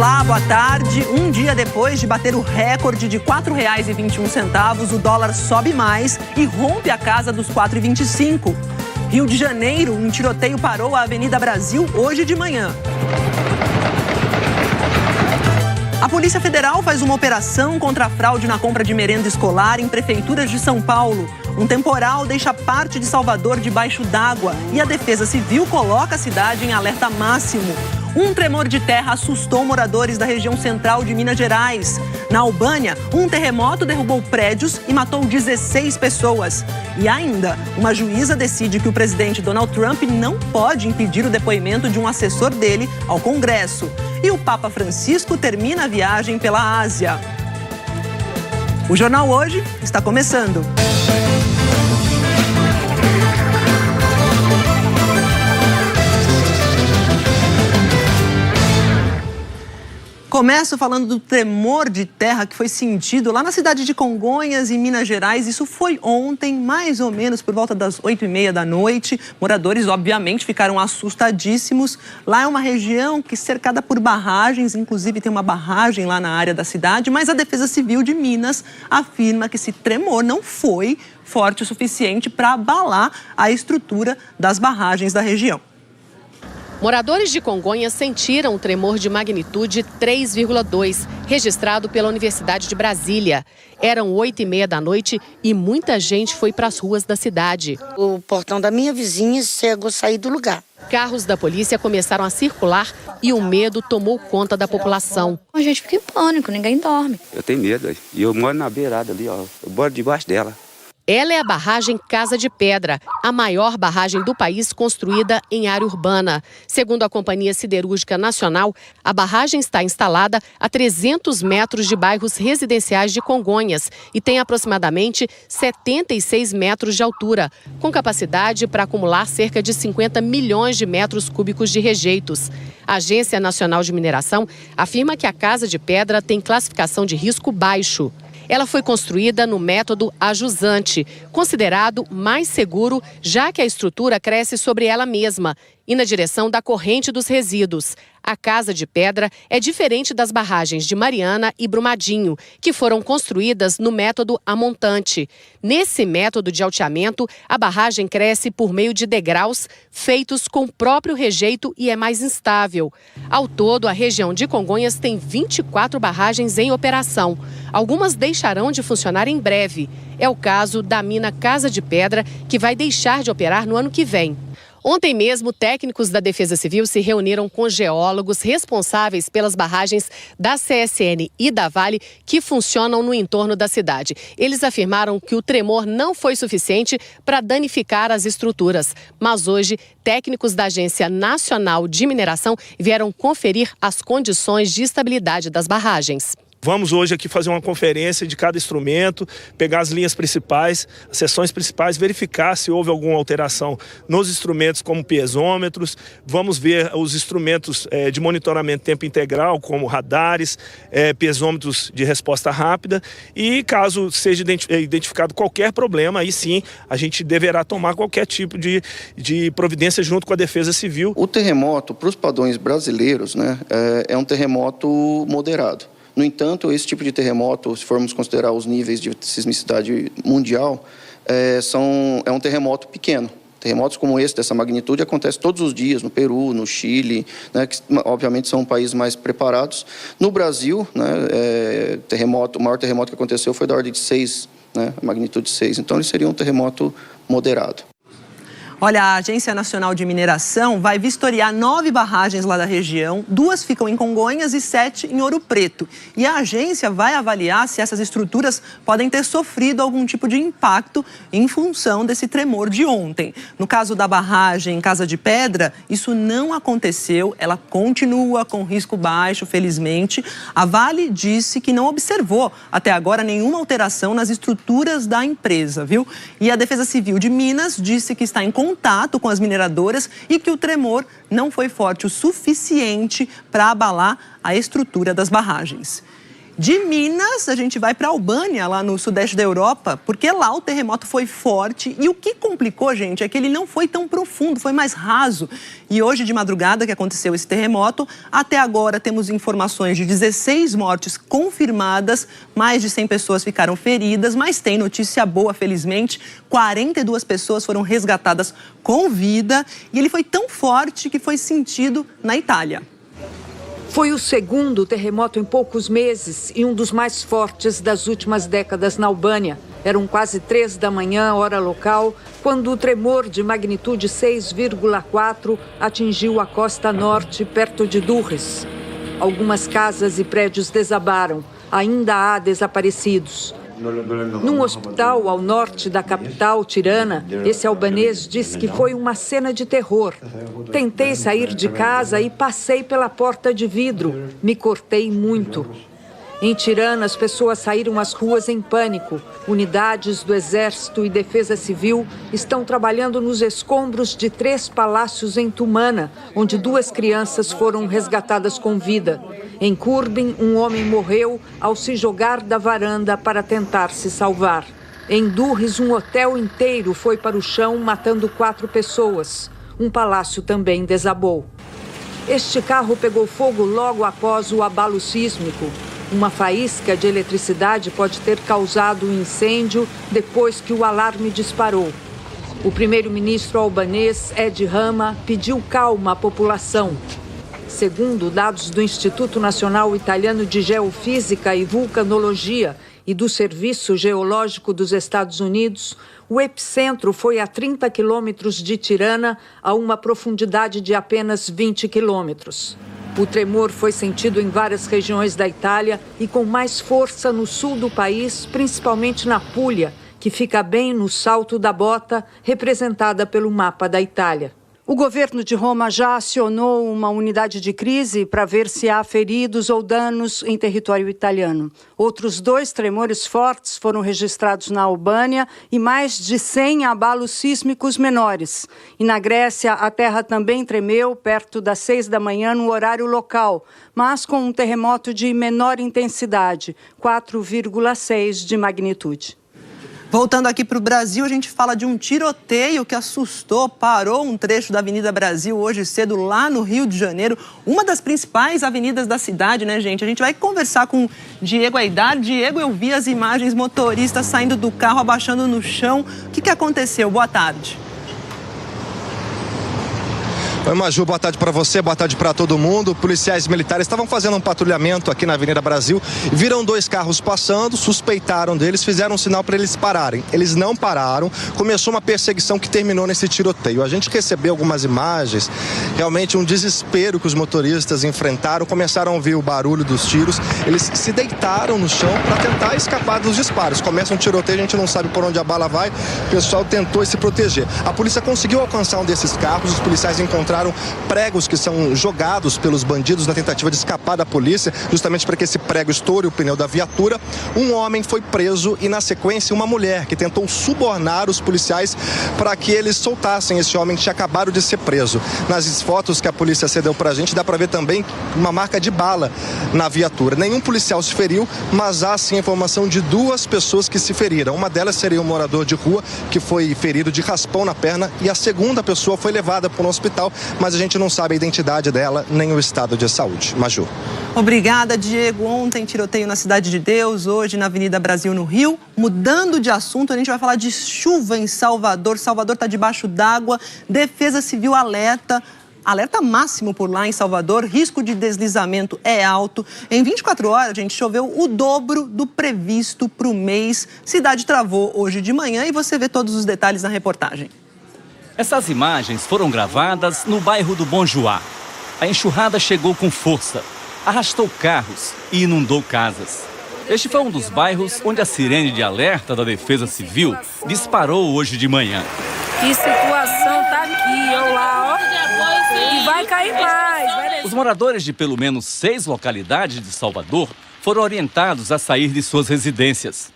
Olá, boa tarde. Um dia depois de bater o recorde de R$ 4,21, o dólar sobe mais e rompe a casa dos R$ 4,25. Rio de Janeiro, um tiroteio parou a Avenida Brasil hoje de manhã. A Polícia Federal faz uma operação contra a fraude na compra de merenda escolar em prefeituras de São Paulo. Um temporal deixa parte de Salvador debaixo d'água e a Defesa Civil coloca a cidade em alerta máximo. Um tremor de terra assustou moradores da região central de Minas Gerais. Na Albânia, um terremoto derrubou prédios e matou 16 pessoas. E ainda, uma juíza decide que o presidente Donald Trump não pode impedir o depoimento de um assessor dele ao Congresso. E o Papa Francisco termina a viagem pela Ásia. O Jornal Hoje está começando. Começo falando do tremor de terra que foi sentido lá na cidade de Congonhas, em Minas Gerais. Isso foi ontem, mais ou menos por volta das 8h30 da noite. Moradores, obviamente, ficaram assustadíssimos. Lá é uma região que é cercada por barragens, inclusive tem uma barragem lá na área da cidade, mas a Defesa Civil de Minas afirma que esse tremor não foi forte o suficiente para abalar a estrutura das barragens da região. Moradores de Congonhas sentiram um tremor de magnitude 3,2, registrado pela Universidade de Brasília. Eram 8h30 da noite e muita gente foi para as ruas da cidade. O portão da minha vizinha chegou a sair do lugar. Carros da polícia começaram a circular e o medo tomou conta da população. A gente fica em pânico, ninguém dorme. Eu tenho medo, e eu moro na beirada ali, ó. Eu moro debaixo dela. Ela é a barragem Casa de Pedra, a maior barragem do país construída em área urbana. Segundo a Companhia Siderúrgica Nacional, a barragem está instalada a 300 metros de bairros residenciais de Congonhas e tem aproximadamente 76 metros de altura, com capacidade para acumular cerca de 50 milhões de metros cúbicos de rejeitos. A Agência Nacional de Mineração afirma que a Casa de Pedra tem classificação de risco baixo. Ela foi construída no método ajusante, considerado mais seguro, já que a estrutura cresce sobre ela mesma e na direção da corrente dos resíduos. A Casa de Pedra é diferente das barragens de Mariana e Brumadinho, que foram construídas no método amontante. Nesse método de alteamento, a barragem cresce por meio de degraus feitos com o próprio rejeito e é mais instável. Ao todo, a região de Congonhas tem 24 barragens em operação. Algumas deixarão de funcionar em breve. É o caso da mina Casa de Pedra, que vai deixar de operar no ano que vem. Ontem mesmo, técnicos da Defesa Civil se reuniram com geólogos responsáveis pelas barragens da CSN e da Vale que funcionam no entorno da cidade. Eles afirmaram que o tremor não foi suficiente para danificar as estruturas. Mas hoje, técnicos da Agência Nacional de Mineração vieram conferir as condições de estabilidade das barragens. Vamos hoje aqui fazer uma conferência de cada instrumento, pegar as linhas principais, as seções principais, verificar se houve alguma alteração nos instrumentos como piezômetros. Vamos ver os instrumentos de monitoramento tempo integral, como radares, piezômetros de resposta rápida. E caso seja identificado qualquer problema, aí sim a gente deverá tomar qualquer tipo de providência junto com a Defesa Civil. O terremoto, para os padrões brasileiros, né, é um terremoto moderado. No entanto, esse tipo de terremoto, se formos considerar os níveis de sismicidade mundial, é um terremoto pequeno. Terremotos como esse, dessa magnitude, acontecem todos os dias no Peru, no Chile, né, que obviamente são países mais preparados. No Brasil, né, o maior terremoto que aconteceu foi da ordem de 6, né, a magnitude 6. Então, ele seria um terremoto moderado. Olha, a Agência Nacional de Mineração vai vistoriar 9 barragens lá da região, 2 ficam em Congonhas e 7 em Ouro Preto. E a agência vai avaliar se essas estruturas podem ter sofrido algum tipo de impacto em função desse tremor de ontem. No caso da barragem Casa de Pedra, isso não aconteceu, ela continua com risco baixo, felizmente. A Vale disse que não observou até agora nenhuma alteração nas estruturas da empresa, viu? E a Defesa Civil de Minas disse que está em contato com as mineradoras e que o tremor não foi forte o suficiente para abalar a estrutura das barragens. De Minas, a gente vai para a Albânia, lá no sudeste da Europa, porque lá o terremoto foi forte e o que complicou, gente, é que ele não foi tão profundo, foi mais raso. E hoje de madrugada que aconteceu esse terremoto, até agora temos informações de 16 mortes confirmadas, mais de 100 pessoas ficaram feridas, mas tem notícia boa, felizmente, 42 pessoas foram resgatadas com vida e ele foi tão forte que foi sentido na Itália. Foi o segundo terremoto em poucos meses e um dos mais fortes das últimas décadas na Albânia. Eram quase 3 da manhã, hora local, quando o tremor de magnitude 6,4 atingiu a costa norte, perto de Durrës. Algumas casas e prédios desabaram. Ainda há desaparecidos. Num hospital ao norte da capital, Tirana, esse albanês disse que foi uma cena de terror. Tentei sair de casa e passei pela porta de vidro. Me cortei muito. Em Tirana, as pessoas saíram às ruas em pânico. Unidades do Exército e Defesa Civil estão trabalhando nos escombros de 3 palácios em Tumana, onde 2 crianças foram resgatadas com vida. Em Kurbin, um homem morreu ao se jogar da varanda para tentar se salvar. Em Durrës, um hotel inteiro foi para o chão, matando 4 pessoas. Um palácio também desabou. Este carro pegou fogo logo após o abalo sísmico. Uma faísca de eletricidade pode ter causado um incêndio depois que o alarme disparou. O primeiro-ministro albanês, Edi Rama, pediu calma à população. Segundo dados do Instituto Nacional Italiano de Geofísica e Vulcanologia e do Serviço Geológico dos Estados Unidos, o epicentro foi a 30 quilômetros de Tirana, a uma profundidade de apenas 20 quilômetros. O tremor foi sentido em várias regiões da Itália e com mais força no sul do país, principalmente na Puglia, que fica bem no Salto da Bota, representada pelo mapa da Itália. O governo de Roma já acionou uma unidade de crise para ver se há feridos ou danos em território italiano. Outros 2 tremores fortes foram registrados na Albânia e mais de 100 abalos sísmicos menores. E na Grécia, a terra também tremeu perto das 6 da manhã no horário local, mas com um terremoto de menor intensidade, 4,6 de magnitude. Voltando aqui para o Brasil, a gente fala de um tiroteio que assustou, parou um trecho da Avenida Brasil hoje cedo lá no Rio de Janeiro, uma das principais avenidas da cidade, né, gente? A gente vai conversar com Diego Aidar. Diego, eu vi as imagens, motoristas saindo do carro, abaixando no chão. O que aconteceu? Boa tarde. Oi, Maju, boa tarde para você, boa tarde para todo mundo. Policiais militares estavam fazendo um patrulhamento aqui na Avenida Brasil, viram 2 carros passando, suspeitaram deles, fizeram um sinal para eles pararem. Eles não pararam, começou uma perseguição que terminou nesse tiroteio. A gente recebeu algumas imagens, realmente um desespero que os motoristas enfrentaram, começaram a ouvir o barulho dos tiros, eles se deitaram no chão para tentar escapar dos disparos. Começa um tiroteio, a gente não sabe por onde a bala vai, o pessoal tentou se proteger. A polícia conseguiu alcançar um desses carros, os policiais encontraram pregos que são jogados pelos bandidos na tentativa de escapar da polícia, justamente para que esse prego estoure o pneu da viatura. Um homem foi preso e, na sequência, uma mulher que tentou subornar os policiais para que eles soltassem esse homem que tinha acabado de ser preso. Nas fotos que a polícia cedeu para a gente, dá para ver também uma marca de bala na viatura. Nenhum policial se feriu, mas há sim a informação de 2 pessoas que se feriram. Uma delas seria um morador de rua que foi ferido de raspão na perna e a segunda pessoa foi levada para um hospital, mas a gente não sabe a identidade dela nem o estado de saúde. Maju. Obrigada, Diego. Ontem tiroteio na Cidade de Deus, hoje na Avenida Brasil, no Rio. Mudando de assunto, a gente vai falar de chuva em Salvador. Salvador está debaixo d'água, Defesa Civil alerta máximo por lá em Salvador, risco de deslizamento é alto. Em 24 horas, gente, choveu o dobro do previsto para o mês. Cidade travou hoje de manhã e você vê todos os detalhes na reportagem. Essas imagens foram gravadas no bairro do Bom Joá. A enxurrada chegou com força, arrastou carros e inundou casas. Este foi um dos bairros onde a sirene de alerta da Defesa Civil disparou hoje de manhã. Que situação tá aqui, olha lá, ó. E vai cair mais. Os moradores de pelo menos 6 localidades de Salvador foram orientados a sair de suas residências.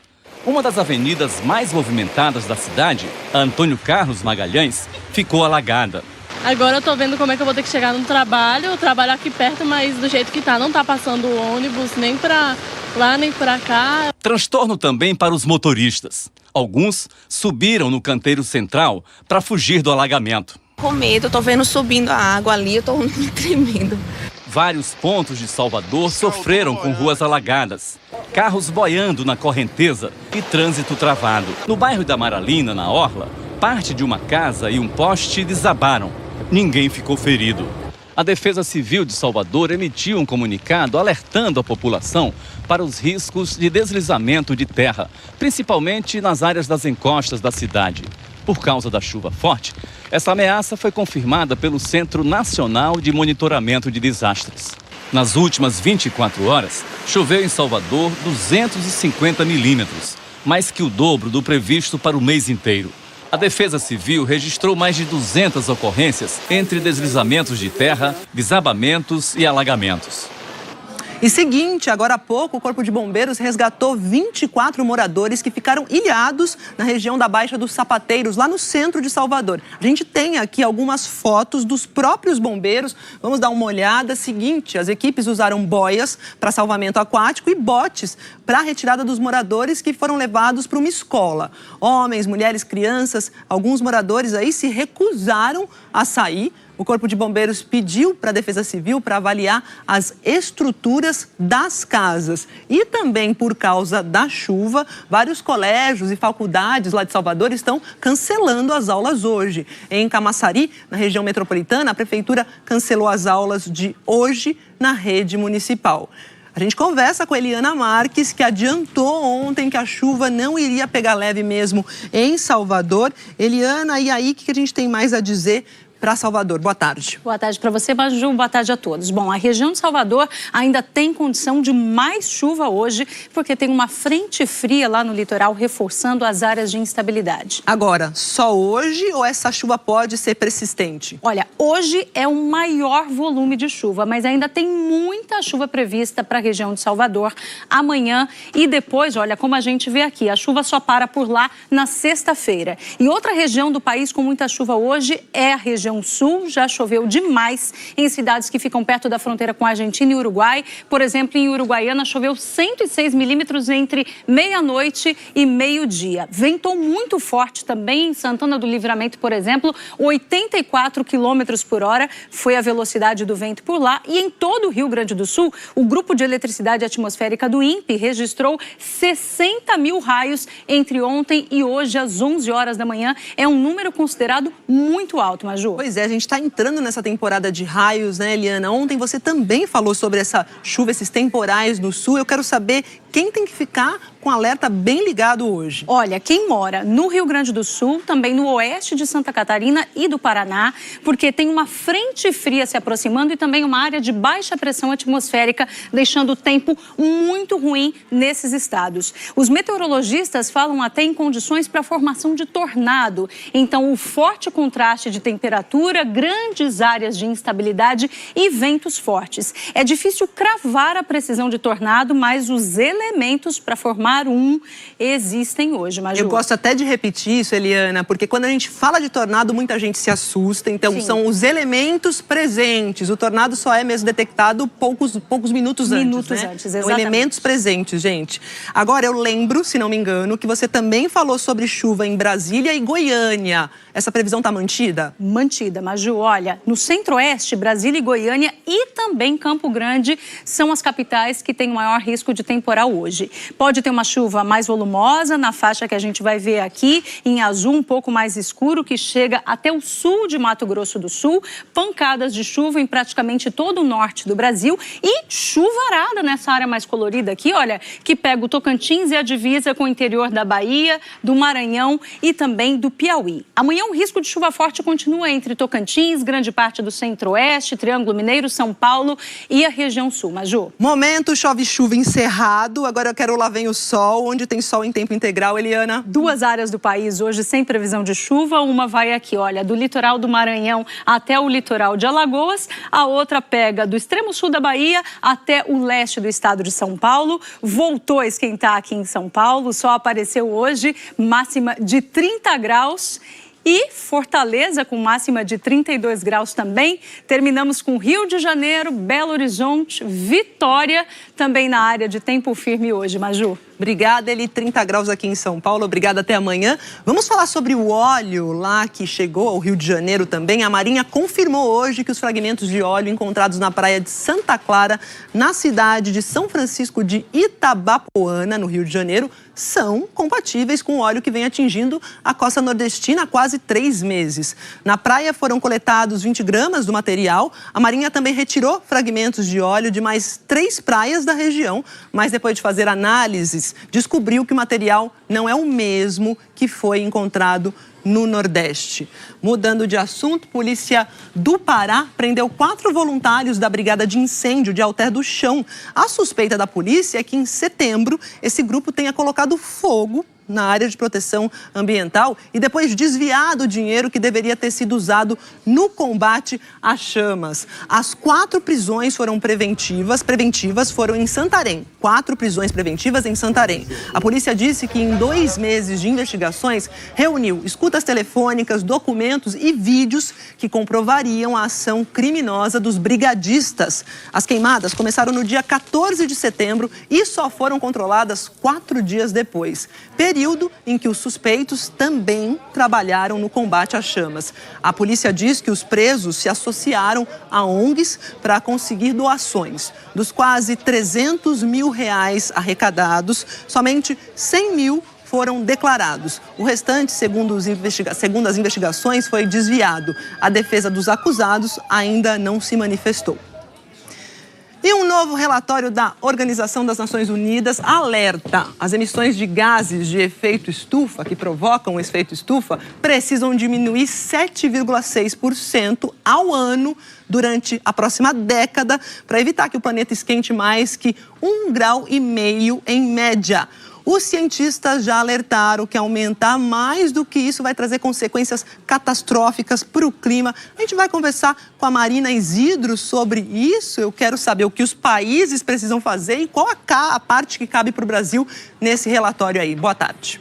Uma das avenidas mais movimentadas da cidade, a Antônio Carlos Magalhães, ficou alagada. Agora eu tô vendo como é que eu vou ter que chegar no trabalho. Eu trabalho aqui perto, mas do jeito que tá, não tá passando ônibus nem pra lá nem pra cá. Transtorno também para os motoristas. Alguns subiram no canteiro central para fugir do alagamento. Com medo, eu tô vendo subindo a água ali, eu tô tremendo. Vários pontos de Salvador sofreram com ruas alagadas, carros boiando na correnteza e trânsito travado. No bairro da Amaralina, na Orla, parte de uma casa e um poste desabaram. Ninguém ficou ferido. A Defesa Civil de Salvador emitiu um comunicado alertando a população para os riscos de deslizamento de terra, principalmente nas áreas das encostas da cidade. Por causa da chuva forte, essa ameaça foi confirmada pelo Centro Nacional de Monitoramento de Desastres. Nas últimas 24 horas, choveu em Salvador 250 milímetros, mais que o dobro do previsto para o mês inteiro. A Defesa Civil registrou mais de 200 ocorrências entre deslizamentos de terra, desabamentos e alagamentos. E seguinte, agora há pouco, o Corpo de Bombeiros resgatou 24 moradores que ficaram ilhados na região da Baixa dos Sapateiros, lá no centro de Salvador. A gente tem aqui algumas fotos dos próprios bombeiros. Vamos dar uma olhada. Seguinte, as equipes usaram boias para salvamento aquático e botes para a retirada dos moradores que foram levados para uma escola. Homens, mulheres, crianças, alguns moradores aí se recusaram a sair. O Corpo de Bombeiros pediu para a Defesa Civil para avaliar as estruturas das casas. E também, por causa da chuva, vários colégios e faculdades lá de Salvador estão cancelando as aulas hoje. Em Camaçari, na região metropolitana, a Prefeitura cancelou as aulas de hoje na rede municipal. A gente conversa com a Eliana Marques, que adiantou ontem que a chuva não iria pegar leve mesmo em Salvador. Eliana, e aí, o que a gente tem mais a dizer para Salvador? Boa tarde. Boa tarde para você, Maju. Boa tarde a todos. Bom, a região de Salvador ainda tem condição de mais chuva hoje, porque tem uma frente fria lá no litoral reforçando as áreas de instabilidade. Agora, só hoje ou essa chuva pode ser persistente? Olha, hoje é o maior volume de chuva, mas ainda tem muita chuva prevista para a região de Salvador amanhã e depois, olha, como a gente vê aqui, a chuva só para por lá na sexta-feira. E outra região do país com muita chuva hoje é a região sul. Já choveu demais em cidades que ficam perto da fronteira com a Argentina e Uruguai. Por exemplo, em Uruguaiana choveu 106 milímetros entre meia-noite e meio-dia. Ventou muito forte também em Santana do Livramento, por exemplo, 84 quilômetros por hora foi a velocidade do vento por lá. E em todo o Rio Grande do Sul, o Grupo de Eletricidade Atmosférica do INPE registrou 60 mil raios entre ontem e hoje às 11 horas da manhã. É um número considerado muito alto, Maju. Pois é, a gente está entrando nessa temporada de raios, né, Eliana? Ontem você também falou sobre essa chuva, esses temporais no sul. Eu quero saber quem tem que ficar com alerta bem ligado hoje. Olha, quem mora no Rio Grande do Sul, também no oeste de Santa Catarina e do Paraná, porque tem uma frente fria se aproximando e também uma área de baixa pressão atmosférica, deixando o tempo muito ruim nesses estados. Os meteorologistas falam até em condições para a formação de tornado. Então, o forte contraste de temperatura, grandes áreas de instabilidade e ventos fortes. É difícil cravar a precisão de tornado, mas os elementos para formar existem hoje, Maju. Eu gosto até de repetir isso, Eliana, porque quando a gente fala de tornado, muita gente se assusta. Então, sim, são os elementos presentes. O tornado só é mesmo detectado poucos minutos antes, né? Exatamente. São elementos presentes, gente. Agora, eu lembro, se não me engano, que você também falou sobre chuva em Brasília e Goiânia. Essa previsão está mantida? Mantida, Maju. Olha, no centro-oeste, Brasília e Goiânia e também Campo Grande são as capitais que têm o maior risco de temporal hoje. Pode ter uma chuva mais volumosa na faixa que a gente vai ver aqui, em azul um pouco mais escuro, que chega até o sul de Mato Grosso do Sul. Pancadas de chuva em praticamente todo o norte do Brasil e chuvarada nessa área mais colorida aqui, olha, que pega o Tocantins e a divisa com o interior da Bahia, do Maranhão e também do Piauí. Amanhã o risco de chuva forte continua entre Tocantins, grande parte do centro-oeste, Triângulo Mineiro, São Paulo e a região sul. Maju. Momento chove-chuva encerrado. Agora eu quero Lá Vem o Sol, onde tem sol em tempo integral, Eliana. Duas áreas do país hoje sem previsão de chuva. Uma vai aqui, olha, do litoral do Maranhão até o litoral de Alagoas. A outra pega do extremo sul da Bahia até o leste do estado de São Paulo. Voltou a esquentar aqui em São Paulo, só apareceu hoje, máxima de 30 graus. E Fortaleza, com máxima de 32 graus também. Terminamos com Rio de Janeiro, Belo Horizonte, Vitória, também na área de tempo firme hoje, Maju. Obrigada, Eli. 30 graus aqui em São Paulo. Obrigada, até amanhã. Vamos falar sobre o óleo lá que chegou ao Rio de Janeiro também. A Marinha confirmou hoje que os fragmentos de óleo encontrados na praia de Santa Clara, na cidade de São Francisco de Itabapoana, no Rio de Janeiro, são compatíveis com o óleo que vem atingindo a costa nordestina há quase 3 meses. Na praia foram coletados 20 gramas do material. A Marinha também retirou fragmentos de óleo de mais 3 praias da região, mas depois de fazer análises, descobriu que o material não é o mesmo que foi encontrado no Nordeste. Mudando de assunto, polícia do Pará prendeu 4 voluntários da Brigada de Incêndio de Alter do Chão. A suspeita da polícia é que em setembro esse grupo tenha colocado fogo na área de proteção ambiental e depois desviado o dinheiro que deveria ter sido usado no combate às chamas. As 4 prisões foram preventivas foram em Santarém. 4 prisões preventivas em Santarém. A polícia disse que em 2 meses de investigações reuniu escutas telefônicas, documentos e vídeos que comprovariam a ação criminosa dos brigadistas. As queimadas começaram no dia 14 de setembro e só foram controladas 4 dias depois. Período em que os suspeitos também trabalharam no combate às chamas. A polícia diz que os presos se associaram a ONGs para conseguir doações. Dos quase 300 mil reais arrecadados, somente 100 mil foram declarados. O restante, segundo as investigações, foi desviado. A defesa dos acusados ainda não se manifestou. E um novo relatório da Organização das Nações Unidas alerta: as emissões de gases de efeito estufa, que provocam o efeito estufa, precisam diminuir 7,6% ao ano durante a próxima década para evitar que o planeta esquente mais que 1,5 grau em média. Os cientistas já alertaram que aumentar mais do que isso vai trazer consequências catastróficas para o clima. A gente vai conversar com a Marina Isidro sobre isso. Eu quero saber o que os países precisam fazer e qual a parte que cabe para o Brasil nesse relatório aí. Boa tarde.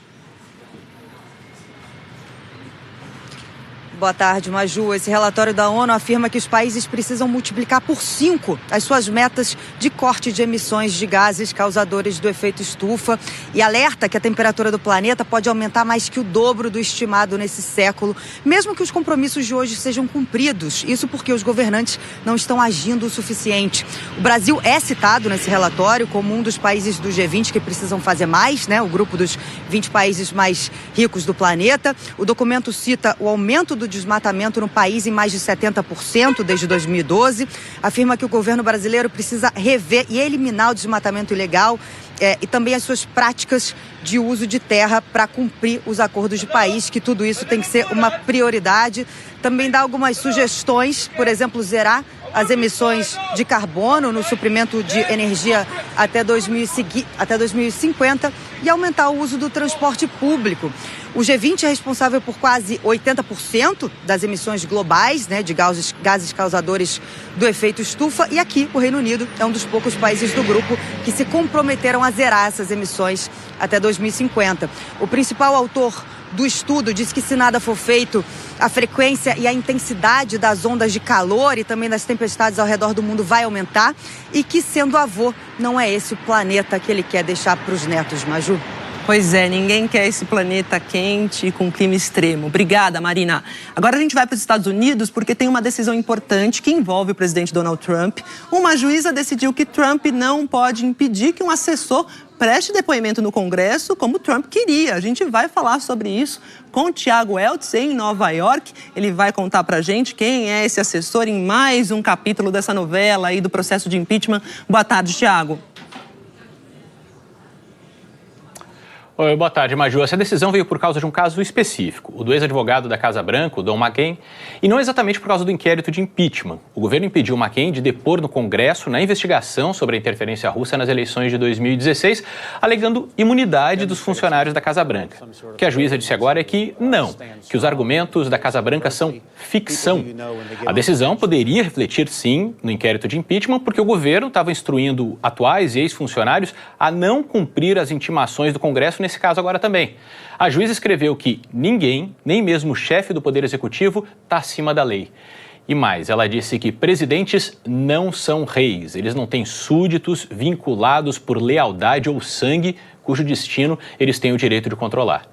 Boa tarde, Maju. Esse relatório da ONU afirma que os países precisam multiplicar por 5 as suas metas de corte de emissões de gases causadores do efeito estufa e alerta que a temperatura do planeta pode aumentar mais que o dobro do estimado nesse século, mesmo que os compromissos de hoje sejam cumpridos. Isso porque os governantes não estão agindo o suficiente. O Brasil é citado nesse relatório como um dos países do G20 que precisam fazer mais, né? O grupo dos 20 países mais ricos do planeta. O documento cita o aumento do desmatamento no país em mais de 70% desde 2012. Afirma que o governo brasileiro precisa rever e eliminar o desmatamento ilegal e também as suas práticas de uso de terra para cumprir os acordos de Paris, que tudo isso tem que ser uma prioridade. Também dá algumas sugestões, por exemplo, zerar as emissões de carbono no suprimento de energia até 2050 e aumentar o uso do transporte público. O G20 é responsável por quase 80% das emissões globais, né, de gases causadores do efeito estufa, e aqui o Reino Unido é um dos poucos países do grupo que se comprometeram a zerar essas emissões até 2050. O principal autor do estudo diz que, se nada for feito, a frequência e a intensidade das ondas de calor e também das tempestades ao redor do mundo vai aumentar e que, sendo avô, não é esse o planeta que ele quer deixar para os netos, Maju. Pois é, ninguém quer esse planeta quente e com clima extremo. Obrigada, Marina. Agora a gente vai para os Estados Unidos porque tem uma decisão importante que envolve o presidente Donald Trump. Uma juíza decidiu que Trump não pode impedir que um assessor preste depoimento no Congresso como Trump queria. A gente vai falar sobre isso com o Tiago Eltz em Nova York. Ele vai contar pra gente quem é esse assessor em mais um capítulo dessa novela aí do processo de impeachment. Boa tarde, Tiago. Oi, boa tarde, Maju. Essa decisão veio por causa de um caso específico, o do ex-advogado da Casa Branca, o Don McGahn, e não exatamente por causa do inquérito de impeachment. O governo impediu McGahn de depor no Congresso na investigação sobre a interferência russa nas eleições de 2016, alegando imunidade dos funcionários da Casa Branca. O que a juíza disse agora é que não, que os argumentos da Casa Branca são ficção. A decisão poderia refletir, sim, no inquérito de impeachment, porque o governo estava instruindo atuais e ex-funcionários a não cumprir as intimações do Congresso nesse caso agora também. A juíza escreveu que ninguém, nem mesmo o chefe do Poder Executivo, está acima da lei. E mais, ela disse que presidentes não são reis. Eles não têm súditos vinculados por lealdade ou sangue, cujo destino eles têm o direito de controlar.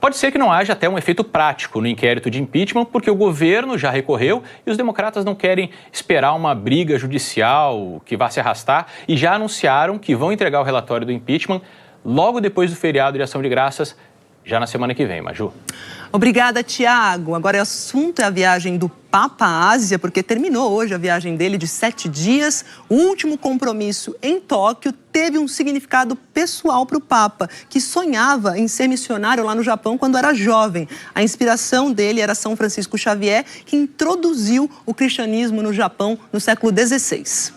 Pode ser que não haja até um efeito prático no inquérito de impeachment, porque o governo já recorreu e os democratas não querem esperar uma briga judicial que vá se arrastar e já anunciaram que vão entregar o relatório do impeachment logo depois do feriado de Ação de Graças, já na semana que vem, Maju. Obrigada, Tiago. Agora o assunto é a viagem do Papa à Ásia, porque terminou hoje a viagem dele de 7 dias. O último compromisso em Tóquio teve um significado pessoal para o Papa, que sonhava em ser missionário lá no Japão quando era jovem. A inspiração dele era São Francisco Xavier, que introduziu o cristianismo no Japão no século XVI.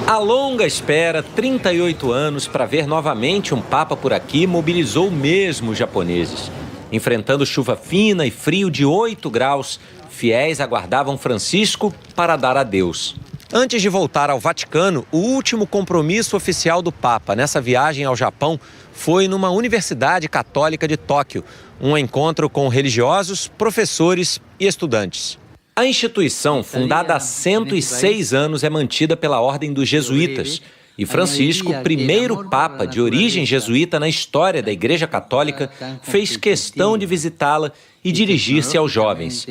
A longa espera, 38 anos, para ver novamente um Papa por aqui, mobilizou mesmo os japoneses. Enfrentando chuva fina e frio de 8 graus, fiéis aguardavam Francisco para dar adeus. Antes de voltar ao Vaticano, o último compromisso oficial do Papa nessa viagem ao Japão foi numa Universidade Católica de Tóquio, um encontro com religiosos, professores e estudantes. A instituição, fundada há 106 anos, é mantida pela Ordem dos Jesuítas. E Francisco, primeiro Papa de origem jesuíta na história da Igreja Católica, fez questão de visitá-la e dirigir-se aos jovens.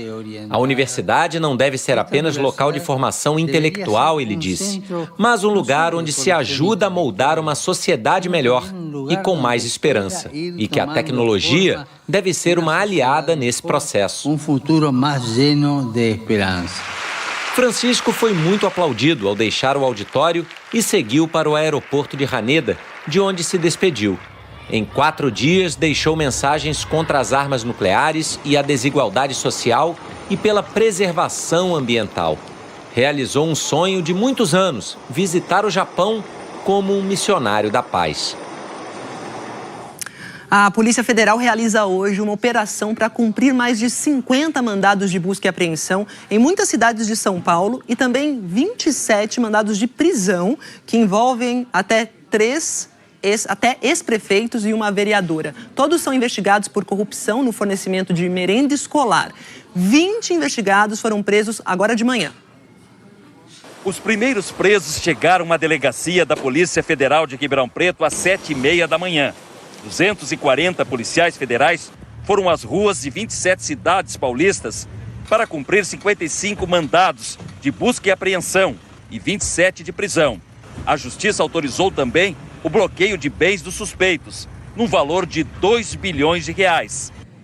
A universidade não deve ser apenas local de formação intelectual, ele disse, mas um lugar onde se ajuda a moldar uma sociedade melhor e com mais esperança. E que a tecnologia deve ser uma aliada nesse processo. Futuro mais lleno de esperança. Francisco foi muito aplaudido ao deixar o auditório e seguiu para o aeroporto de Haneda, de onde se despediu. Em 4 dias, deixou mensagens contra as armas nucleares e a desigualdade social e pela preservação ambiental. Realizou um sonho de muitos anos, visitar o Japão como um missionário da paz. A Polícia Federal realiza hoje uma operação para cumprir mais de 50 mandados de busca e apreensão em muitas cidades de São Paulo e também 27 mandados de prisão que envolvem até ex-prefeitos e uma vereadora. Todos são investigados por corrupção no fornecimento de merenda escolar. 20 investigados foram presos agora de manhã. Os primeiros presos chegaram à delegacia da Polícia Federal de Ribeirão Preto às 7h30 da manhã. 240 policiais federais foram às ruas de 27 cidades paulistas para cumprir 55 mandados de busca e apreensão e 27 de prisão. A Justiça autorizou também o bloqueio de bens dos suspeitos, num valor de R$2 bilhões.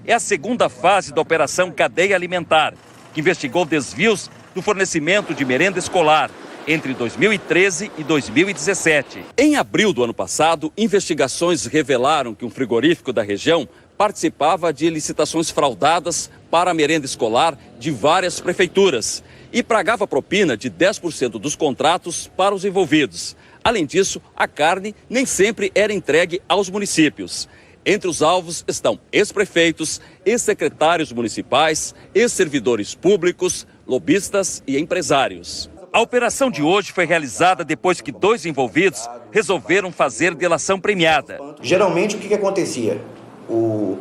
É a segunda fase da Operação Cadeia Alimentar, que investigou desvios no fornecimento de merenda escolar entre 2013 e 2017. Em abril do ano passado, investigações revelaram que um frigorífico da região participava de licitações fraudadas para a merenda escolar de várias prefeituras e pagava propina de 10% dos contratos para os envolvidos. Além disso, a carne nem sempre era entregue aos municípios. Entre os alvos estão ex-prefeitos, ex-secretários municipais, ex-servidores públicos, lobistas e empresários. A operação de hoje foi realizada depois que 2 envolvidos resolveram fazer delação premiada. Geralmente, o que acontecia? O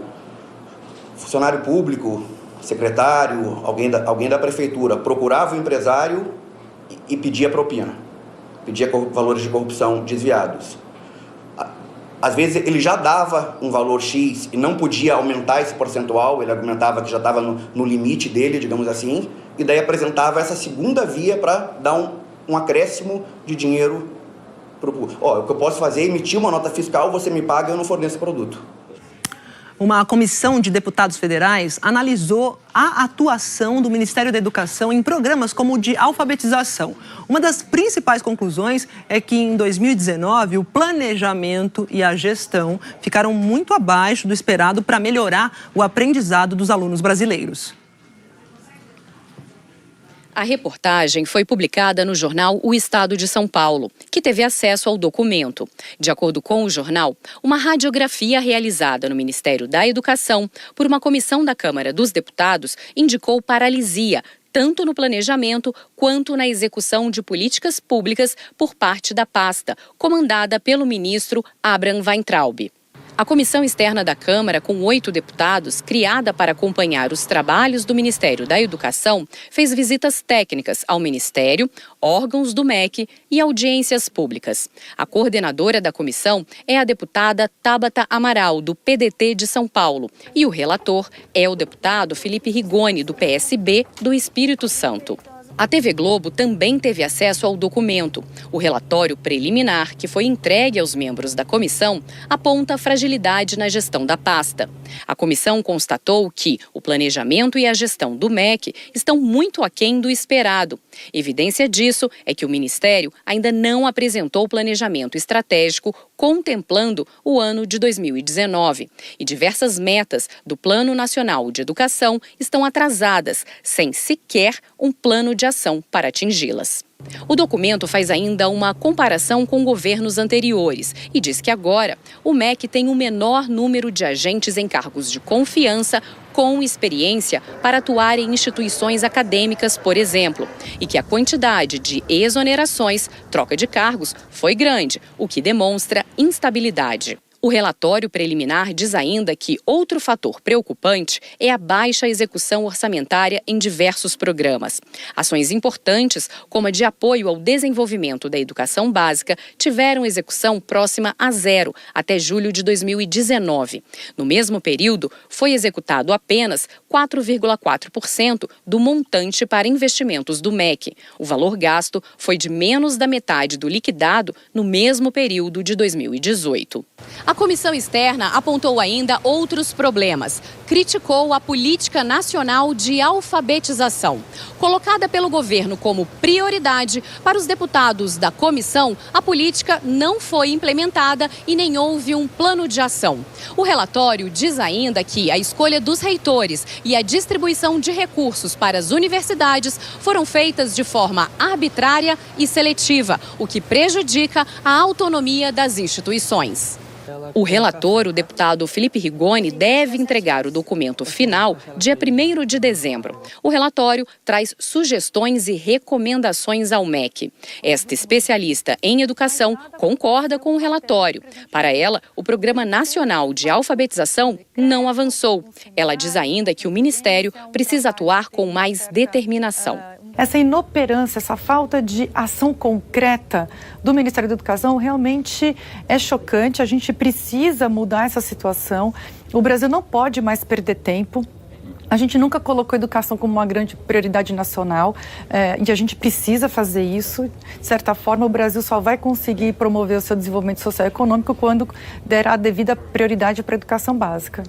funcionário público, secretário, alguém da prefeitura, procurava o empresário e pedia propina, pedia valores de corrupção desviados. Às vezes, ele já dava um valor X e não podia aumentar esse percentual, ele argumentava que já estava no limite dele, digamos assim, e daí apresentava essa segunda via para dar um acréscimo de dinheiro. O que eu posso fazer é emitir uma nota fiscal, você me paga e eu não forneço produto. Uma comissão de deputados federais analisou a atuação do Ministério da Educação em programas como o de alfabetização. Uma das principais conclusões é que em 2019 o planejamento e a gestão ficaram muito abaixo do esperado para melhorar o aprendizado dos alunos brasileiros. A reportagem foi publicada no jornal O Estado de São Paulo, que teve acesso ao documento. De acordo com o jornal, uma radiografia realizada no Ministério da Educação por uma comissão da Câmara dos Deputados indicou paralisia, tanto no planejamento quanto na execução de políticas públicas por parte da pasta, comandada pelo ministro Abraham Weintraub. A comissão externa da Câmara, com 8 deputados, criada para acompanhar os trabalhos do Ministério da Educação, fez visitas técnicas ao Ministério, órgãos do MEC e audiências públicas. A coordenadora da comissão é a deputada Tabata Amaral, do PDT de São Paulo, e o relator é o deputado Felipe Rigoni, do PSB do Espírito Santo. A TV Globo também teve acesso ao documento. O relatório preliminar, que foi entregue aos membros da comissão, aponta fragilidade na gestão da pasta. A comissão constatou que o planejamento e a gestão do MEC estão muito aquém do esperado. Evidência disso é que o Ministério ainda não apresentou o planejamento estratégico contemplando o ano de 2019. E diversas metas do Plano Nacional de Educação estão atrasadas, sem sequer um plano de ação para atingi-las. O documento faz ainda uma comparação com governos anteriores e diz que agora o MEC tem o menor número de agentes em cargos de confiança com experiência para atuar em instituições acadêmicas, por exemplo, e que a quantidade de exonerações, troca de cargos, foi grande, o que demonstra instabilidade. O relatório preliminar diz ainda que outro fator preocupante é a baixa execução orçamentária em diversos programas. Ações importantes, como a de apoio ao desenvolvimento da educação básica, tiveram execução próxima a zero até julho de 2019. No mesmo período, foi executado apenas 4,4% do montante para investimentos do MEC. O valor gasto foi de menos da metade do liquidado no mesmo período de 2018. A comissão externa apontou ainda outros problemas. Criticou a Política Nacional de Alfabetização. Colocada pelo governo como prioridade, para os deputados da comissão, a política não foi implementada e nem houve um plano de ação. O relatório diz ainda que a escolha dos reitores e a distribuição de recursos para as universidades foram feitas de forma arbitrária e seletiva, o que prejudica a autonomia das instituições. O relator, o deputado Felipe Rigoni, deve entregar o documento final dia 1º de dezembro. O relatório traz sugestões e recomendações ao MEC. Esta especialista em educação concorda com o relatório. Para ela, o Programa Nacional de Alfabetização não avançou. Ela diz ainda que o Ministério precisa atuar com mais determinação. Essa inoperância, essa falta de ação concreta do Ministério da Educação realmente é chocante. A gente precisa mudar essa situação. O Brasil não pode mais perder tempo. A gente nunca colocou a educação como uma grande prioridade nacional e a gente precisa fazer isso. De certa forma, o Brasil só vai conseguir promover o seu desenvolvimento social e econômico quando der a devida prioridade para a educação básica.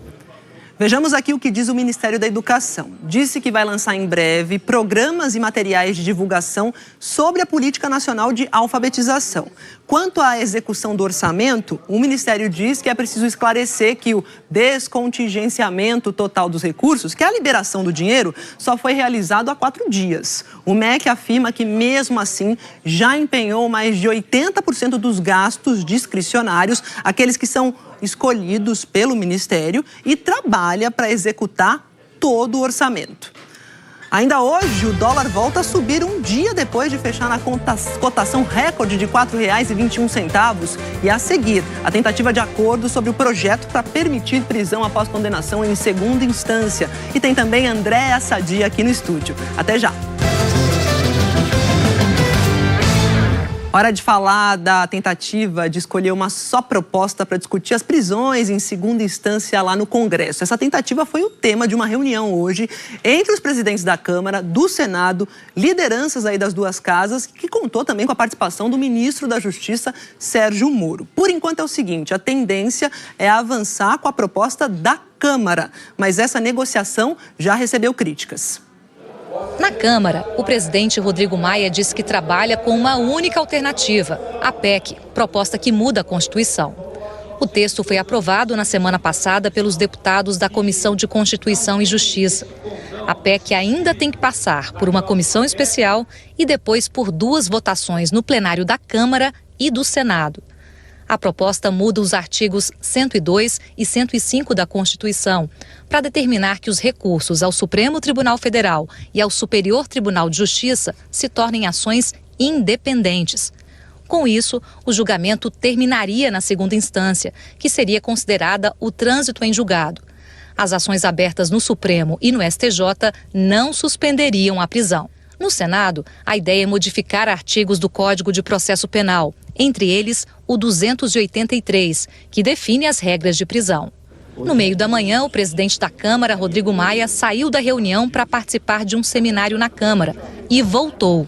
Vejamos aqui o que diz o Ministério da Educação. Disse que vai lançar em breve programas e materiais de divulgação sobre a Política Nacional de Alfabetização. Quanto à execução do orçamento, o Ministério diz que é preciso esclarecer que o descontingenciamento total dos recursos, que é a liberação do dinheiro, só foi realizado há 4 dias. O MEC afirma que, mesmo assim, já empenhou mais de 80% dos gastos discricionários, aqueles que são escolhidos pelo Ministério, e trabalha para executar todo o orçamento. Ainda hoje, o dólar volta a subir um dia depois de fechar na cotação recorde de R$ 4,21. E a seguir, a tentativa de acordo sobre o projeto para permitir prisão após condenação em segunda instância. E tem também Andréa Sadia aqui no estúdio. Até já! Hora de falar da tentativa de escolher uma só proposta para discutir as prisões em segunda instância lá no Congresso. Essa tentativa foi o tema de uma reunião hoje entre os presidentes da Câmara, do Senado, lideranças aí das duas casas, que contou também com a participação do ministro da Justiça, Sérgio Moro. Por enquanto é o seguinte, a tendência é avançar com a proposta da Câmara, mas essa negociação já recebeu críticas. Na Câmara, o presidente Rodrigo Maia disse que trabalha com uma única alternativa, a PEC, proposta que muda a Constituição. O texto foi aprovado na semana passada pelos deputados da Comissão de Constituição e Justiça. A PEC ainda tem que passar por uma comissão especial e depois por 2 votações no plenário da Câmara e do Senado. A proposta muda os artigos 102 e 105 da Constituição para determinar que os recursos ao Supremo Tribunal Federal e ao Superior Tribunal de Justiça se tornem ações independentes. Com isso, o julgamento terminaria na segunda instância, que seria considerada o trânsito em julgado. As ações abertas no Supremo e no STJ não suspenderiam a prisão. No Senado, a ideia é modificar artigos do Código de Processo Penal, entre eles o 283, que define as regras de prisão. No meio da manhã, o presidente da Câmara, Rodrigo Maia, saiu da reunião para participar de um seminário na Câmara e voltou.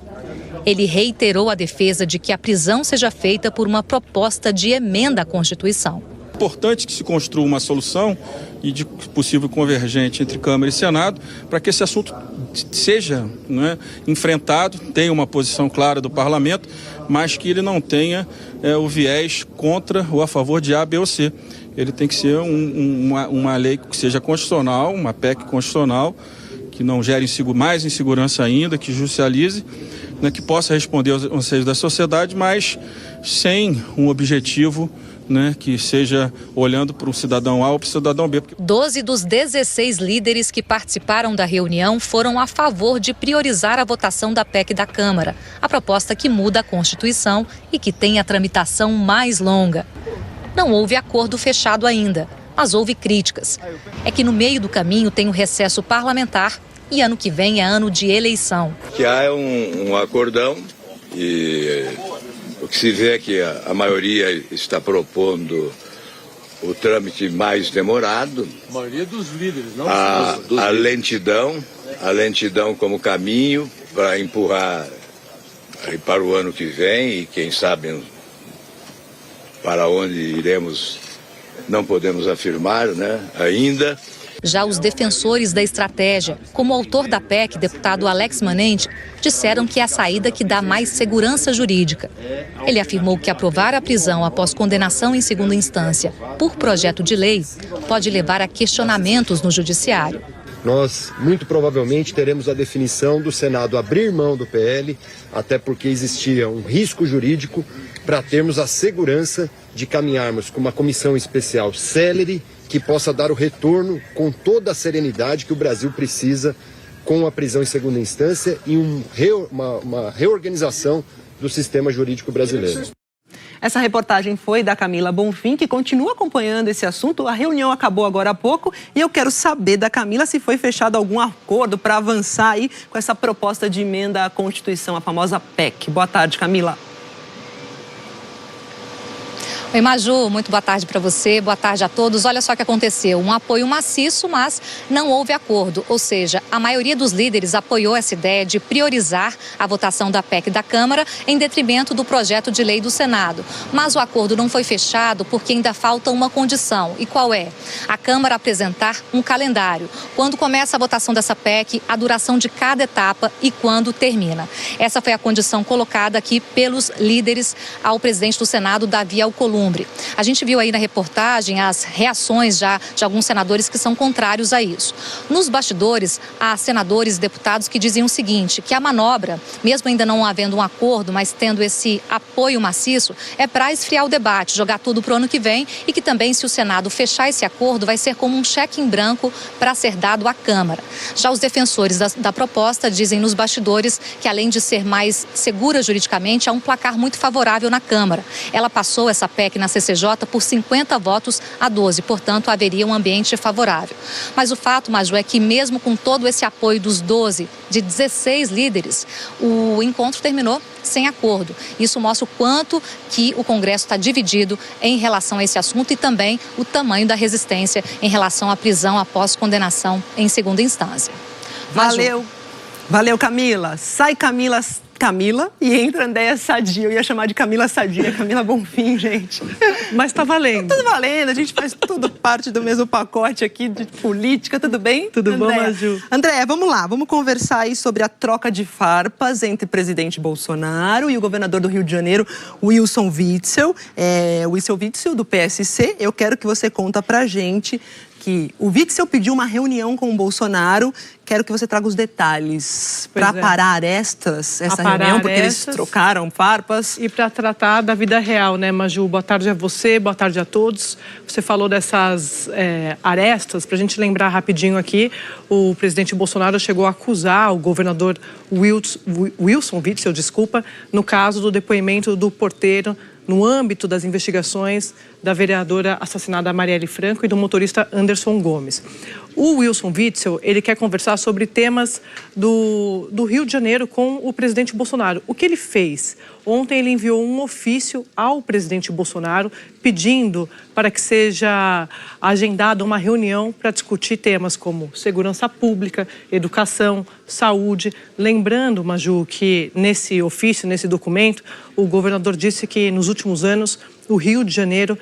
Ele reiterou a defesa de que a prisão seja feita por uma proposta de emenda à Constituição. É importante que se construa uma solução e de possível convergente entre Câmara e Senado para que esse assunto seja enfrentado, tenha uma posição clara do Parlamento, mas que ele não tenha o viés contra ou a favor de A, B ou C. Ele tem que ser uma lei que seja constitucional, uma PEC constitucional, que não gere mais insegurança ainda, que judicialize, que possa responder aos anseios da sociedade, mas sem um objetivo que seja olhando para o cidadão A ou para o cidadão B. 12 dos 16 líderes que participaram da reunião foram a favor de priorizar a votação da PEC da Câmara, a proposta que muda a Constituição e que tem a tramitação mais longa. Não houve acordo fechado ainda, mas houve críticas. É que no meio do caminho tem o recesso parlamentar e ano que vem é ano de eleição. Que há um acordão e o que se vê é que a maioria está propondo o trâmite mais demorado. A maioria dos líderes, não a lentidão como caminho para empurrar para o ano que vem e quem sabe para onde iremos não podemos afirmar, ainda. Já os defensores da estratégia, como o autor da PEC, deputado Alex Manente, disseram que é a saída que dá mais segurança jurídica. Ele afirmou que aprovar a prisão após condenação em segunda instância por projeto de lei pode levar a questionamentos no judiciário. Nós, muito provavelmente, teremos a definição do Senado abrir mão do PL, até porque existia um risco jurídico para termos a segurança de caminharmos com uma comissão especial célere que possa dar o retorno com toda a serenidade que o Brasil precisa com a prisão em segunda instância e uma reorganização do sistema jurídico brasileiro. Essa reportagem foi da Camila Bonfim, que continua acompanhando esse assunto. A reunião acabou agora há pouco e eu quero saber da Camila se foi fechado algum acordo para avançar aí com essa proposta de emenda à Constituição, a famosa PEC. Boa tarde, Camila. Oi, Maju, muito boa tarde para você, boa tarde a todos. Olha só o que aconteceu, um apoio maciço, mas não houve acordo. Ou seja, a maioria dos líderes apoiou essa ideia de priorizar a votação da PEC da Câmara em detrimento do projeto de lei do Senado. Mas o acordo não foi fechado porque ainda falta uma condição. E qual é? A Câmara apresentar um calendário. Quando começa a votação dessa PEC, a duração de cada etapa e quando termina. Essa foi a condição colocada aqui pelos líderes ao presidente do Senado, Davi Alcolumbre. A gente viu aí na reportagem as reações já de alguns senadores que são contrários a isso. Nos bastidores, há senadores e deputados que dizem o seguinte, que a manobra, mesmo ainda não havendo um acordo, mas tendo esse apoio maciço, é para esfriar o debate, jogar tudo para o ano que vem e que também, se o Senado fechar esse acordo, vai ser como um cheque em branco para ser dado à Câmara. Já os defensores da proposta dizem nos bastidores que, além de ser mais segura juridicamente, há um placar muito favorável na Câmara. Ela passou essa PEC na CCJ por 50 votos a 12, portanto, haveria um ambiente favorável. Mas o fato, Maju, é que mesmo com todo esse apoio dos 12, de 16 líderes, o encontro terminou sem acordo. Isso mostra o quanto que o Congresso está dividido em relação a esse assunto e também o tamanho da resistência em relação à prisão após condenação em segunda instância. Valeu. Valeu, Camila. Sai Camila e entra Andréa Sadia. Eu ia chamar de Camila Sadia, Camila Bonfim, gente. Mas tá valendo. Tá tudo valendo, a gente faz tudo parte do mesmo pacote aqui de política, tudo bem? Tudo bom, Maju? Andréa, vamos lá, vamos conversar aí sobre a troca de farpas entre o presidente Bolsonaro e o governador do Rio de Janeiro, Wilson Witzel. Wilson Witzel, do PSC. Eu quero que você conta pra gente aqui. O Witzel pediu uma reunião com o Bolsonaro. Quero que você traga os detalhes para parar arestas essa reunião, porque eles trocaram farpas. E para tratar da vida real, né, Maju? Boa tarde a você, boa tarde a todos. Você falou dessas arestas. Para a gente lembrar rapidinho aqui, o presidente Bolsonaro chegou a acusar o governador Wilson Witzel, no caso do depoimento do porteiro no âmbito das investigações da vereadora assassinada Marielle Franco e do motorista Anderson Gomes. O Wilson Witzel, ele quer conversar sobre temas do Rio de Janeiro com o presidente Bolsonaro. O que ele fez? Ontem ele enviou um ofício ao presidente Bolsonaro pedindo para que seja agendada uma reunião para discutir temas como segurança pública, educação, saúde. Lembrando, Maju, que nesse ofício, nesse documento, o governador disse que nos últimos anos o Rio de Janeiro,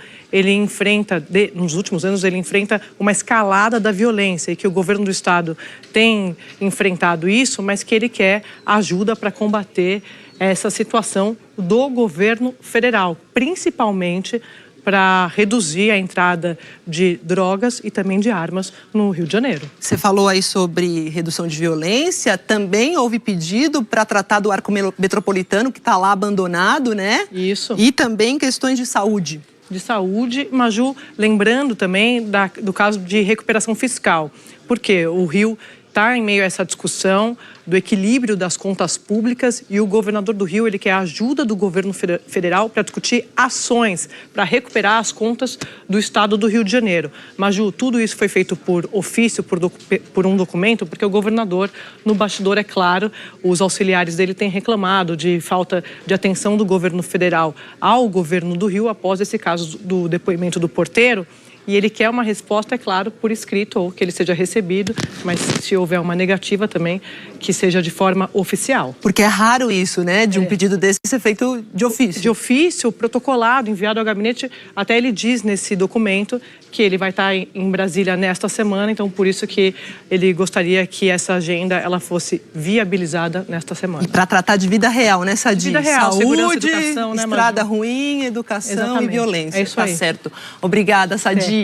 nos últimos anos, ele enfrenta uma escalada da violência e que o governo do estado tem enfrentado isso, mas que ele quer ajuda para combater essa situação do governo federal, principalmente para reduzir a entrada de drogas e também de armas no Rio de Janeiro. Você falou aí sobre redução de violência, também houve pedido para tratar do arco metropolitano que está lá abandonado, né? Isso. E também questões de saúde. De saúde, Maju, lembrando também do caso de recuperação fiscal, porque o Rio está em meio a essa discussão do equilíbrio das contas públicas e o governador do Rio, ele quer a ajuda do governo federal para discutir ações para recuperar as contas do estado do Rio de Janeiro. Maju, tudo isso foi feito por ofício, por um documento, porque o governador, no bastidor, é claro, os auxiliares dele têm reclamado de falta de atenção do governo federal ao governo do Rio após esse caso do depoimento do porteiro. E ele quer uma resposta, é claro, por escrito ou que ele seja recebido, mas se houver uma negativa também, que seja de forma oficial. Porque é raro isso, né? De um pedido desse ser feito de ofício. De ofício, protocolado, enviado ao gabinete. Até ele diz nesse documento que ele vai estar em Brasília nesta semana, então por isso que ele gostaria que essa agenda ela fosse viabilizada nesta semana. E para tratar de vida real, né, Sadi? Vida real, saúde, segurança, educação, né, estrada ruim, educação. Exatamente. E violência. É isso aí. Tá certo. Obrigada, Sadi.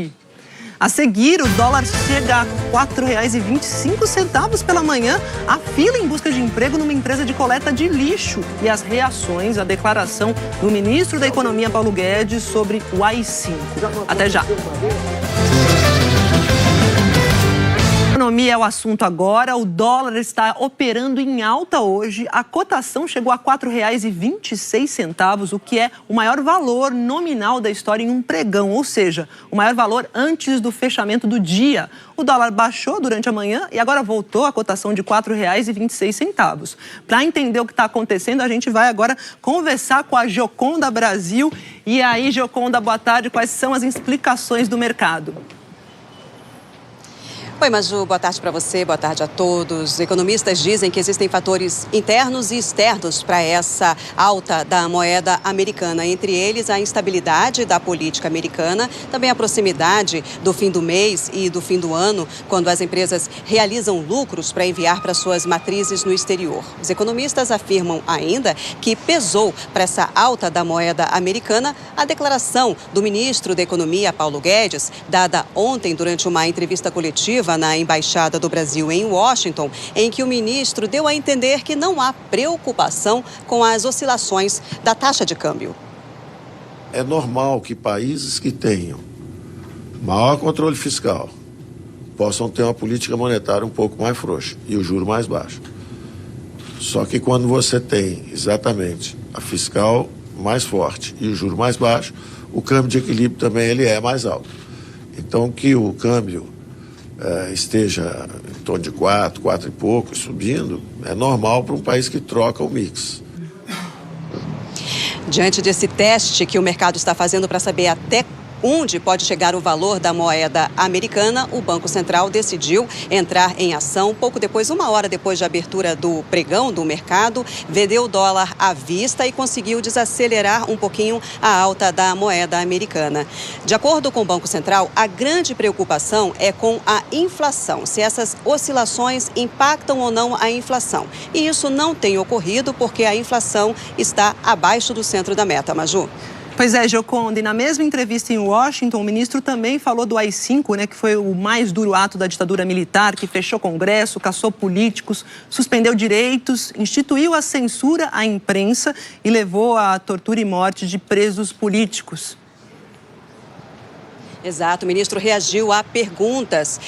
A seguir, o dólar chega a R$ 4,25 pela manhã. A fila em busca de emprego numa empresa de coleta de lixo. E as reações à declaração do ministro da Economia, Paulo Guedes, sobre o AI-5. Até já. Economia é o assunto agora. O dólar está operando em alta hoje. A cotação chegou a R$ 4,26, o que é o maior valor nominal da história em um pregão, ou seja, o maior valor antes do fechamento do dia. O dólar baixou durante a manhã e agora voltou à cotação de R$ 4,26. Para entender o que está acontecendo, a gente vai agora conversar com a Gioconda Brasil. E aí, Gioconda, boa tarde. Quais são as explicações do mercado? Oi, Maju, boa tarde para você, boa tarde a todos. Economistas dizem que existem fatores internos e externos para essa alta da moeda americana. Entre eles, a instabilidade da política americana, também a proximidade do fim do mês e do fim do ano, quando as empresas realizam lucros para enviar para suas matrizes no exterior. Os economistas afirmam ainda que pesou para essa alta da moeda americana a declaração do ministro da Economia, Paulo Guedes, dada ontem durante uma entrevista coletiva na Embaixada do Brasil em Washington, em que o ministro deu a entender que não há preocupação com as oscilações da taxa de câmbio. É normal que países que tenham maior controle fiscal possam ter uma política monetária um pouco mais frouxa e o juro mais baixo. Só que quando você tem exatamente a fiscal mais forte e o juro mais baixo, o câmbio de equilíbrio também ele é mais alto. Então que o câmbio esteja em torno de 4 e pouco, subindo, é normal para um país que troca o mix. Diante desse teste que o mercado está fazendo para saber até onde pode chegar o valor da moeda americana, o Banco Central decidiu entrar em ação pouco depois, 1 hora depois da abertura do pregão do mercado, vendeu o dólar à vista e conseguiu desacelerar um pouquinho a alta da moeda americana. De acordo com o Banco Central, a grande preocupação é com a inflação, se essas oscilações impactam ou não a inflação. E isso não tem ocorrido porque a inflação está abaixo do centro da meta, Maju. Pois é, Gioconda, e na mesma entrevista em Washington, o ministro também falou do AI-5, né, que foi o mais duro ato da ditadura militar, que fechou Congresso, caçou políticos, suspendeu direitos, instituiu a censura à imprensa e levou à tortura e morte de presos políticos. Exato, o ministro reagiu a perguntas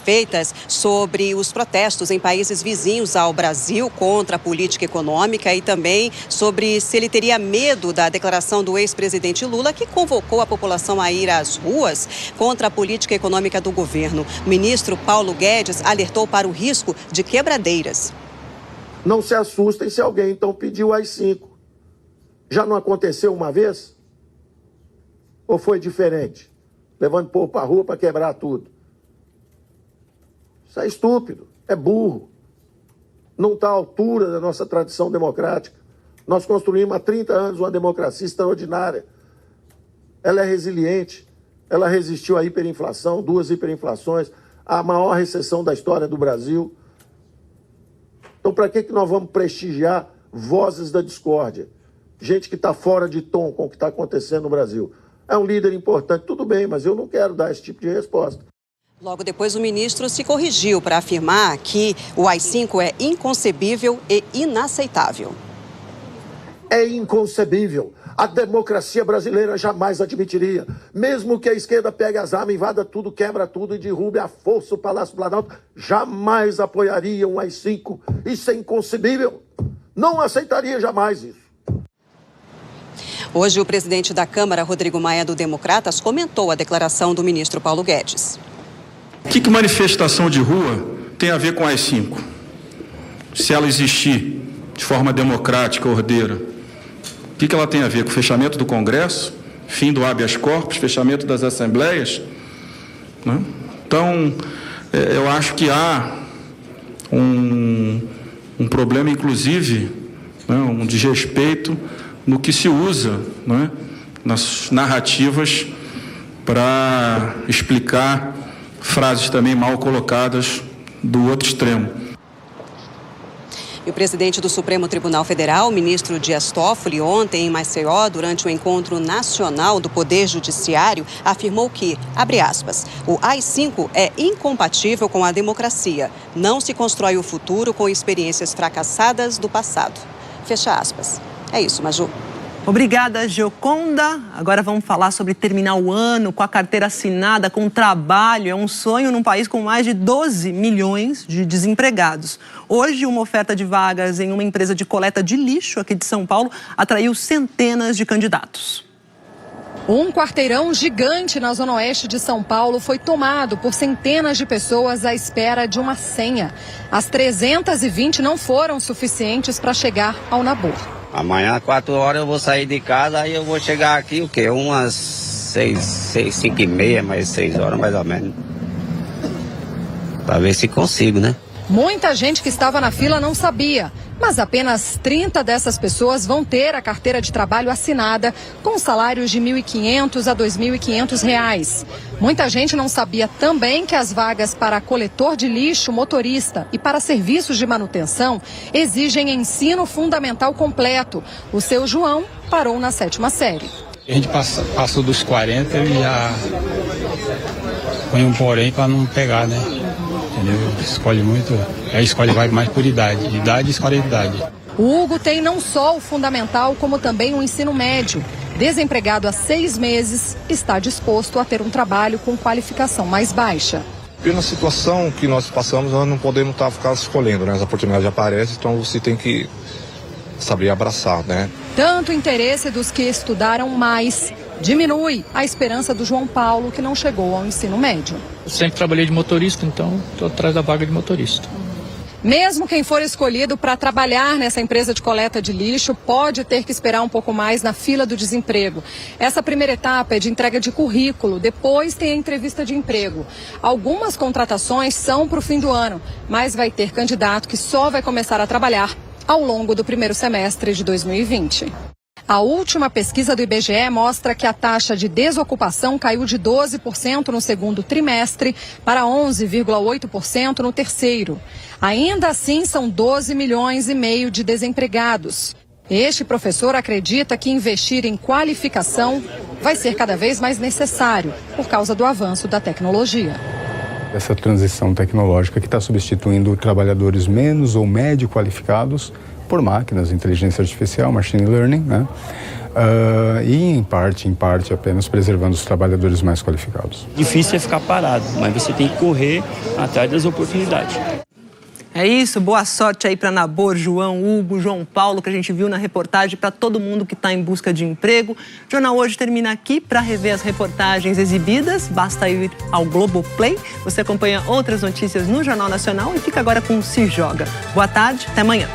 feitas sobre os protestos em países vizinhos ao Brasil contra a política econômica e também sobre se ele teria medo da declaração do ex-presidente Lula, que convocou a população a ir às ruas contra a política econômica do governo. O ministro Paulo Guedes alertou para o risco de quebradeiras. Não se assustem se alguém então pediu AI-5. Já não aconteceu uma vez? Ou foi diferente? Levando o povo para a rua para quebrar tudo. Isso é estúpido, é burro. Não está à altura da nossa tradição democrática. Nós construímos há 30 anos uma democracia extraordinária. Ela é resiliente, ela resistiu à hiperinflação, 2 hiperinflações, a maior recessão da história do Brasil. Então, para que nós vamos prestigiar vozes da discórdia? Gente que está fora de tom com o que está acontecendo no Brasil. É um líder importante, tudo bem, mas eu não quero dar esse tipo de resposta. Logo depois, o ministro se corrigiu para afirmar que o AI-5 é inconcebível e inaceitável. É inconcebível. A democracia brasileira jamais admitiria. Mesmo que a esquerda pegue as armas, invada tudo, quebra tudo e derrube à força o Palácio Planalto, jamais apoiaria um AI-5. Isso é inconcebível. Não aceitaria jamais isso. Hoje, o presidente da Câmara, Rodrigo Maia, do Democratas, comentou a declaração do ministro Paulo Guedes. O que manifestação de rua tem a ver com AI-5? Se ela existir de forma democrática, ordeira, o que ela tem a ver com o fechamento do Congresso, fim do habeas corpus, fechamento das assembleias? Né? Então, eu acho que há um problema, inclusive, né, um desrespeito no que se usa, né, nas narrativas para explicar frases também mal colocadas do outro extremo. E o presidente do Supremo Tribunal Federal, o ministro Dias Toffoli, ontem em Maceió, durante o encontro nacional do Poder Judiciário, afirmou que, abre aspas, o AI-5 é incompatível com a democracia. Não se constrói o futuro com experiências fracassadas do passado. Fecha aspas. É isso, Maju. Obrigada, Gioconda. Agora vamos falar sobre terminar o ano com a carteira assinada, com trabalho. É um sonho num país com mais de 12 milhões de desempregados. Hoje, uma oferta de vagas em uma empresa de coleta de lixo aqui de São Paulo atraiu centenas de candidatos. Um quarteirão gigante na zona oeste de São Paulo foi tomado por centenas de pessoas à espera de uma senha. As 320 não foram suficientes para chegar ao Nabor. Amanhã, 4 horas, eu vou sair de casa, aí eu vou chegar aqui, o quê? Umas 5h30, mais 6 horas, mais ou menos. Para ver se consigo, né? Muita gente que estava na fila não sabia, mas apenas 30 dessas pessoas vão ter a carteira de trabalho assinada com salários de R$ 1.500 a R$ 2.500. Muita gente não sabia também que as vagas para coletor de lixo, motorista e para serviços de manutenção exigem ensino fundamental completo. O seu João parou na 7ª série. A gente passou dos 40 e já põe um porém para não pegar, né? Entendeu? Escolhe muito, escolhe vai mais por idade escolhe idade. O Hugo tem não só o fundamental, como também o ensino médio. Desempregado há 6 meses, está disposto a ter um trabalho com qualificação mais baixa. Pela situação que nós passamos, nós não podemos ficar escolhendo, né? As oportunidades aparecem, então você tem que saber abraçar, né? Tanto o interesse dos que estudaram mais diminui a esperança do João Paulo, que não chegou ao ensino médio. Eu sempre trabalhei de motorista, então estou atrás da vaga de motorista. Mesmo quem for escolhido para trabalhar nessa empresa de coleta de lixo pode ter que esperar um pouco mais na fila do desemprego. Essa primeira etapa é de entrega de currículo, depois tem a entrevista de emprego. Algumas contratações são para o fim do ano, mas vai ter candidato que só vai começar a trabalhar ao longo do primeiro semestre de 2020. A última pesquisa do IBGE mostra que a taxa de desocupação caiu de 12% no segundo trimestre para 11,8% no terceiro. Ainda assim, são 12 milhões e meio de desempregados. Este professor acredita que investir em qualificação vai ser cada vez mais necessário por causa do avanço da tecnologia. Essa transição tecnológica que está substituindo trabalhadores menos ou médio qualificados por máquinas, inteligência artificial, machine learning, né? E em parte apenas preservando os trabalhadores mais qualificados. Difícil é ficar parado, mas você tem que correr atrás das oportunidades. É isso, boa sorte aí para Nabor, João, Hugo, João Paulo, que a gente viu na reportagem, para todo mundo que está em busca de emprego. O Jornal Hoje termina aqui. Para rever as reportagens exibidas, basta ir ao Globoplay. Você acompanha outras notícias no Jornal Nacional e fica agora com o Se Joga. Boa tarde, até amanhã.